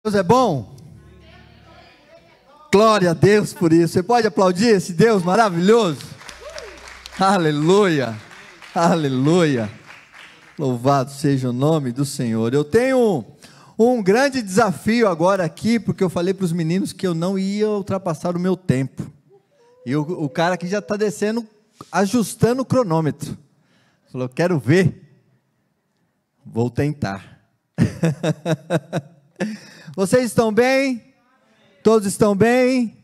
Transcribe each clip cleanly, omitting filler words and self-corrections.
Deus é bom? Glória a Deus por isso. Você pode aplaudir esse Deus maravilhoso? Aleluia, aleluia. Louvado seja o nome do Senhor. Eu tenho um grande desafio agora aqui, porque eu falei para os meninos que eu não ia ultrapassar o meu tempo. E o cara aqui já está descendo, ajustando o cronômetro. Falou, quero ver. Vou tentar. Vocês estão bem? Todos estão bem?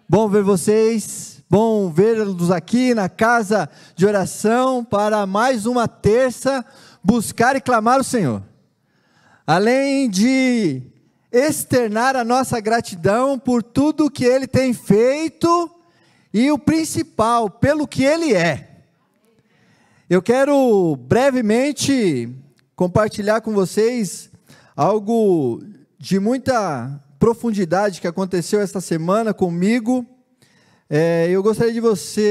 Bom ver vocês. Bom vê-los aqui na casa de oração para mais uma terça buscar e clamar o Senhor. Além de externar a nossa gratidão por tudo que Ele tem feito e o principal, pelo que Ele é. Eu quero brevemente compartilhar com vocês algo de muita profundidade que aconteceu esta semana comigo. Eu gostaria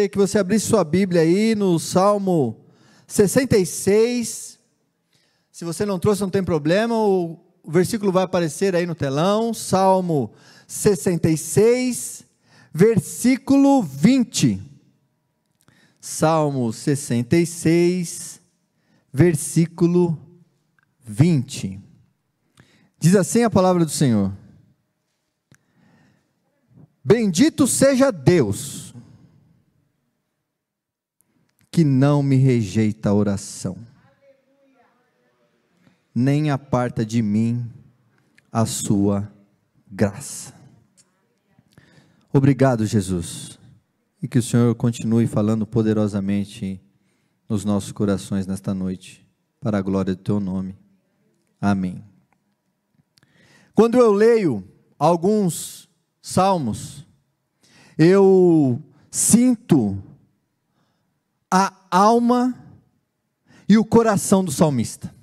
que você abrisse sua Bíblia aí no Salmo 66. Se você não trouxe, não tem problema, o versículo vai aparecer aí no telão. Salmo 66, versículo 20. Salmo 66, versículo 20. Diz assim a palavra do Senhor: Bendito seja Deus, que não me rejeita a oração, nem aparta de mim a sua graça. Obrigado, Jesus, e que o Senhor continue falando poderosamente nos nossos corações nesta noite, para a glória do teu nome. Amém. Quando eu leio alguns salmos, eu sinto a alma e o coração do salmista.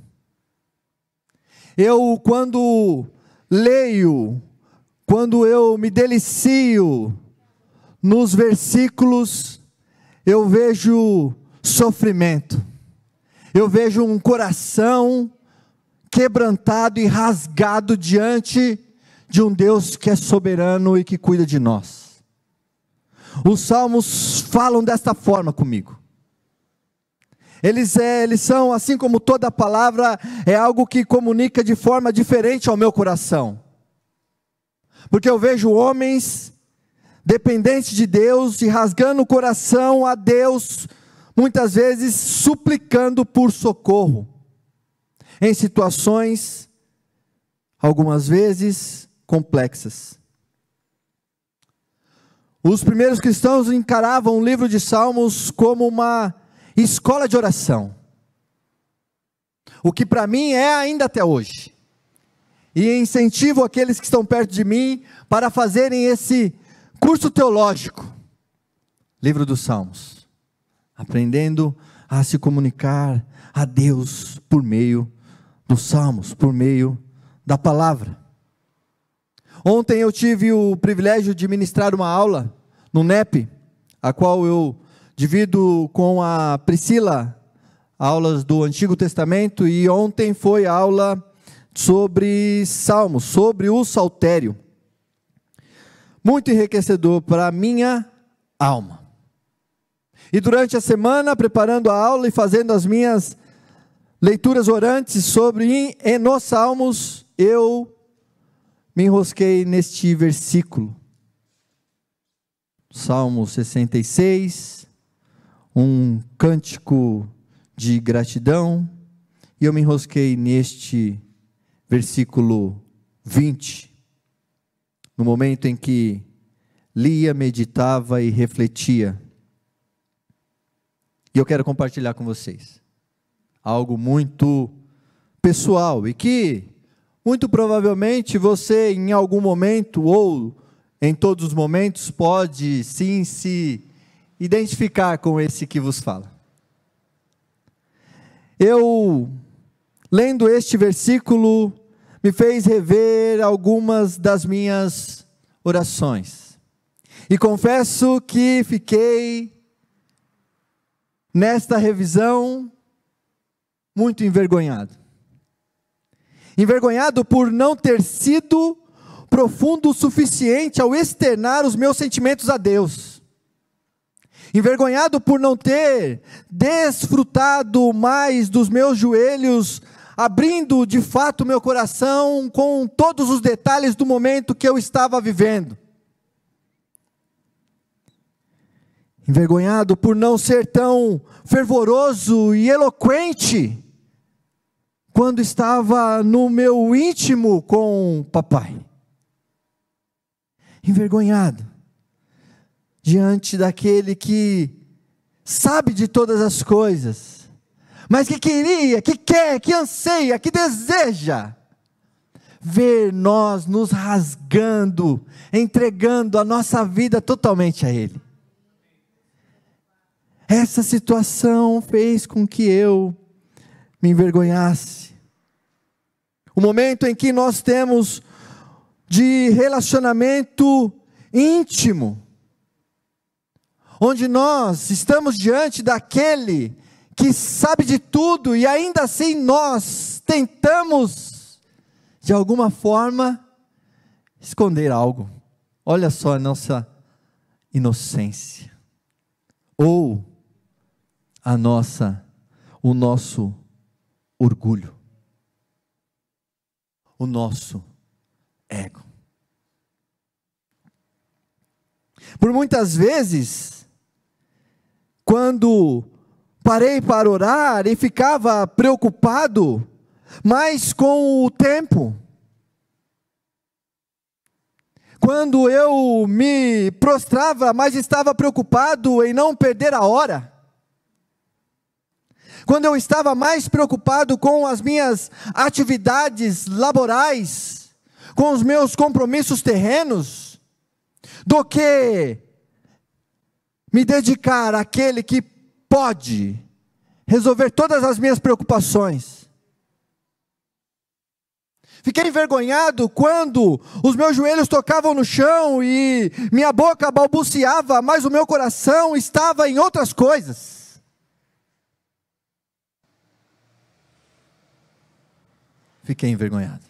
Quando leio, quando eu me delicio nos versículos, eu vejo sofrimento, eu vejo um coração quebrantado e rasgado diante de um Deus que é soberano e que cuida de nós. Os salmos falam desta forma comigo. Eles são, assim como toda palavra, é algo que comunica de forma diferente ao meu coração. Porque eu vejo homens dependentes de Deus e rasgando o coração a Deus, muitas vezes suplicando por socorro, em situações, algumas vezes, complexas. Os primeiros cristãos encaravam o livro de Salmos como uma escola de oração, o que para mim é ainda até hoje, e incentivo aqueles que estão perto de mim para fazerem esse curso teológico, livro dos Salmos, aprendendo a se comunicar a Deus por meio dos Salmos, por meio da palavra. Ontem eu tive o privilégio de ministrar uma aula no NEP, a qual eu divido com a Priscila, aulas do Antigo Testamento, e ontem foi aula sobre Salmos, sobre o saltério. Muito enriquecedor para a minha alma. E durante a semana, preparando a aula e fazendo as minhas leituras orantes nos Salmos, eu me enrosquei neste versículo. Salmo 66, um cântico de gratidão, e eu me enrosquei neste versículo 20, no momento em que lia, meditava e refletia. E eu quero compartilhar com vocês algo muito pessoal, e que muito provavelmente você em algum momento, ou em todos os momentos, pode sim se identificar com esse que vos fala. Eu, lendo este versículo, me fez rever algumas das minhas orações, e confesso que fiquei nesta revisão muito envergonhado. Envergonhado por não ter sido profundo o suficiente ao externar os meus sentimentos a Deus. Envergonhado por não ter desfrutado mais dos meus joelhos, abrindo de fato meu coração com todos os detalhes do momento que eu estava vivendo. Envergonhado por não ser tão fervoroso e eloquente quando estava no meu íntimo com papai. Envergonhado diante daquele que sabe de todas as coisas, mas que queria, que quer, que anseia, que deseja ver nós nos rasgando, entregando a nossa vida totalmente a Ele. Essa situação fez com que eu me envergonhasse. O momento em que nós temos de relacionamento íntimo, onde nós estamos diante daquele que sabe de tudo e ainda assim nós tentamos, de alguma forma, esconder algo. Olha só a nossa inocência, ou o nosso orgulho, o nosso ego. Por muitas vezes, quando parei para orar e ficava preocupado, mas com o tempo, quando eu me prostrava, mas estava preocupado em não perder a hora, quando eu estava mais preocupado com as minhas atividades laborais, com os meus compromissos terrenos, do que me dedicar àquele que pode resolver todas as minhas preocupações. Fiquei envergonhado quando os meus joelhos tocavam no chão e minha boca balbuciava, mas o meu coração estava em outras coisas. Fiquei envergonhado,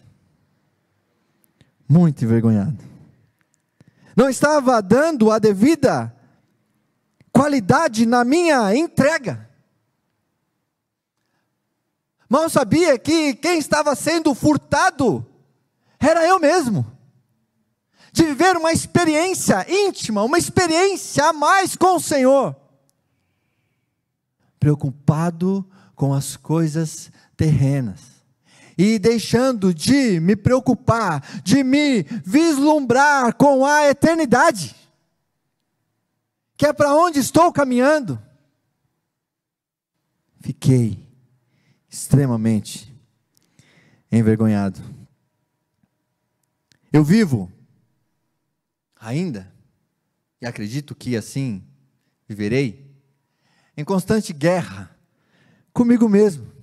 muito envergonhado. Não estava dando a devida qualidade na minha entrega. Mal sabia que quem estava sendo furtado era eu mesmo. De viver uma experiência íntima, uma experiência a mais com o Senhor. Preocupado com as coisas terrenas. E deixando de me preocupar, de me vislumbrar com a eternidade, que é para onde estou caminhando. Fiquei extremamente envergonhado. Eu vivo ainda, e acredito que assim viverei, em constante guerra comigo mesmo,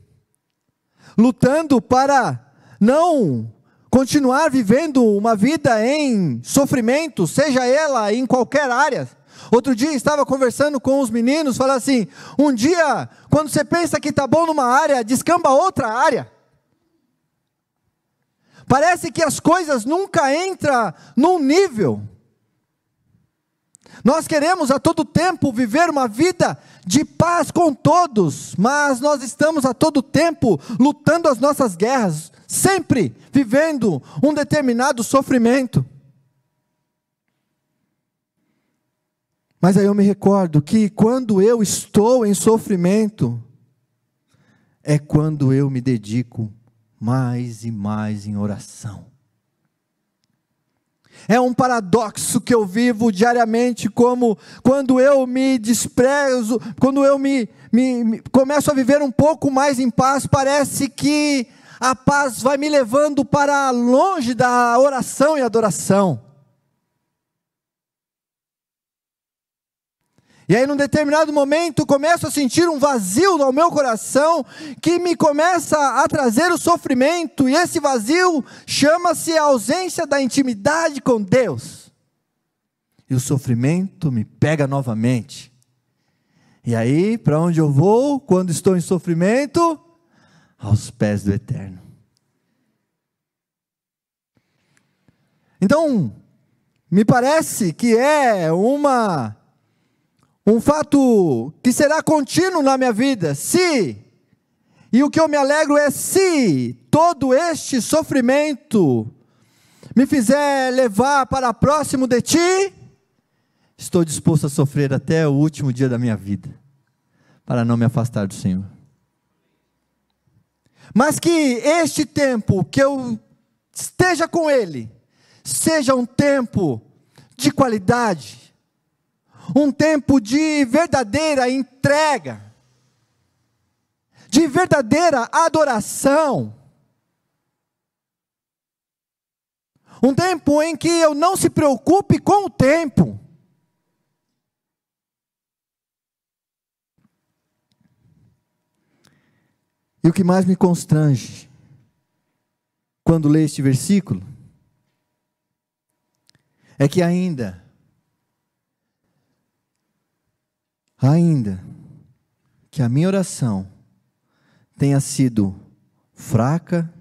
lutando para não continuar vivendo uma vida em sofrimento, seja ela em qualquer área. Outro dia estava conversando com os meninos, falando assim, um dia, quando você pensa que está bom numa área, descamba outra área. Parece que as coisas nunca entram num nível. Nós queremos a todo tempo viver uma vida de paz com todos, mas nós estamos a todo tempo lutando as nossas guerras, sempre vivendo um determinado sofrimento. Mas aí eu me recordo que quando eu estou em sofrimento, é quando eu me dedico mais e mais em oração. É um paradoxo que eu vivo diariamente, como quando eu me desprezo, quando eu começo a viver um pouco mais em paz, parece que a paz vai me levando para longe da oração e adoração. E aí num determinado momento começo a sentir um vazio no meu coração, que me começa a trazer o sofrimento, e esse vazio chama-se a ausência da intimidade com Deus. E o sofrimento me pega novamente. E aí, para onde eu vou quando estou em sofrimento? Aos pés do Eterno. Então, me parece que é um fato que será contínuo na minha vida, e o que eu me alegro é se todo este sofrimento me fizer levar para próximo de Ti, estou disposto a sofrer até o último dia da minha vida, para não me afastar do Senhor. Mas que este tempo que eu esteja com Ele, seja um tempo de qualidade, um tempo de verdadeira entrega, de verdadeira adoração, um tempo em que eu não se preocupe com o tempo. E o que mais me constrange, quando leio este versículo, é que ainda que a minha oração tenha sido fraca,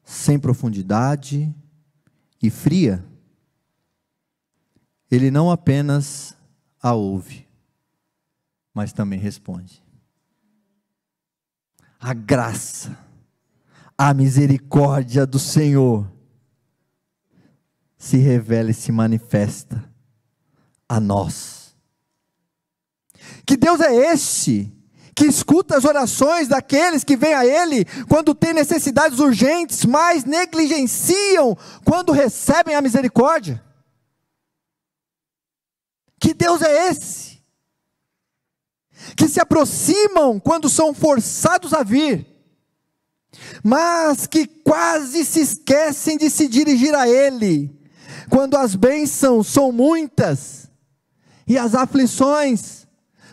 sem profundidade e fria, Ele não apenas a ouve, mas também responde. A graça, a misericórdia do Senhor se revela e se manifesta a nós. Que Deus é esse que escuta as orações daqueles que vêm a Ele quando têm necessidades urgentes, mas negligenciam quando recebem a misericórdia? Que Deus é esse que se aproximam quando são forçados a vir, mas que quase se esquecem de se dirigir a Ele quando as bênçãos são muitas e as aflições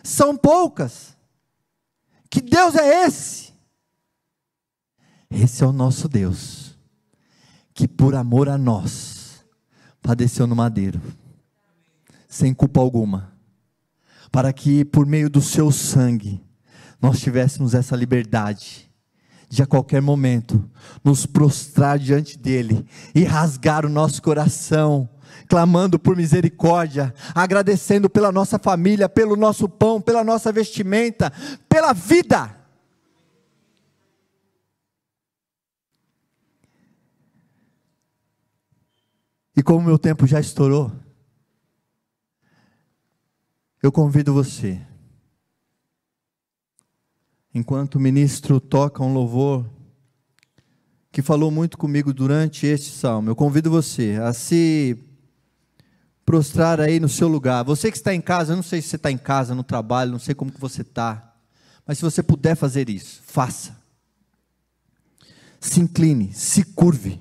são poucas? Que Deus é esse? Esse é o nosso Deus, que por amor a nós, padeceu no madeiro, sem culpa alguma, para que por meio do seu sangue, nós tivéssemos essa liberdade, de a qualquer momento, nos prostrar diante dEle, e rasgar o nosso coração, clamando por misericórdia, agradecendo pela nossa família, pelo nosso pão, pela nossa vestimenta, pela vida. E como meu tempo já estourou, eu convido você, enquanto o ministro toca um louvor, que falou muito comigo durante este salmo, eu convido você a se prostrar aí no seu lugar. Você que está em casa, eu não sei se você está em casa, no trabalho, não sei como que você está, mas se você puder fazer isso, faça. Se incline, se curve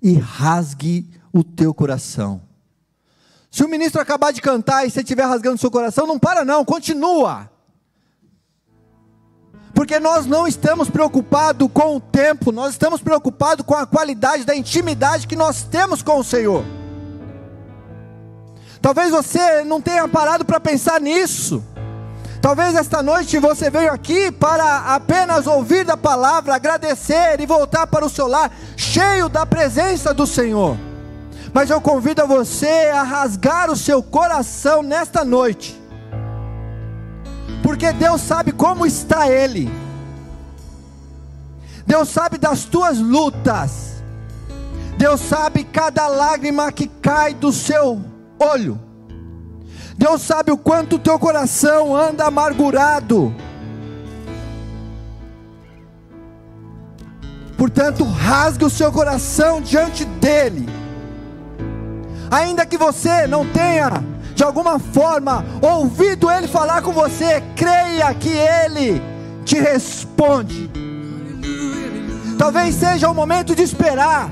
e rasgue o teu coração. Se o ministro acabar de cantar e você estiver rasgando o seu coração, não para não, continua. Porque nós não estamos preocupados com o tempo, nós estamos preocupados com a qualidade da intimidade que nós temos com o Senhor. Talvez você não tenha parado para pensar nisso. Talvez esta noite você veio aqui para apenas ouvir da palavra, agradecer e voltar para o seu lar, cheio da presença do Senhor. Mas eu convido a você a rasgar o seu coração nesta noite, porque Deus sabe como está Ele, Deus sabe das tuas lutas, Deus sabe cada lágrima que cai do seu olho, Deus sabe o quanto o teu coração anda amargurado. Portanto, rasgue o seu coração diante dEle. Ainda que você não tenha, de alguma forma, ouvido Ele falar com você, creia que Ele te responde. Talvez seja o momento de esperar,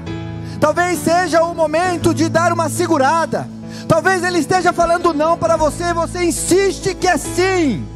talvez seja o momento de dar uma segurada, talvez Ele esteja falando não para você, e você insiste que é sim.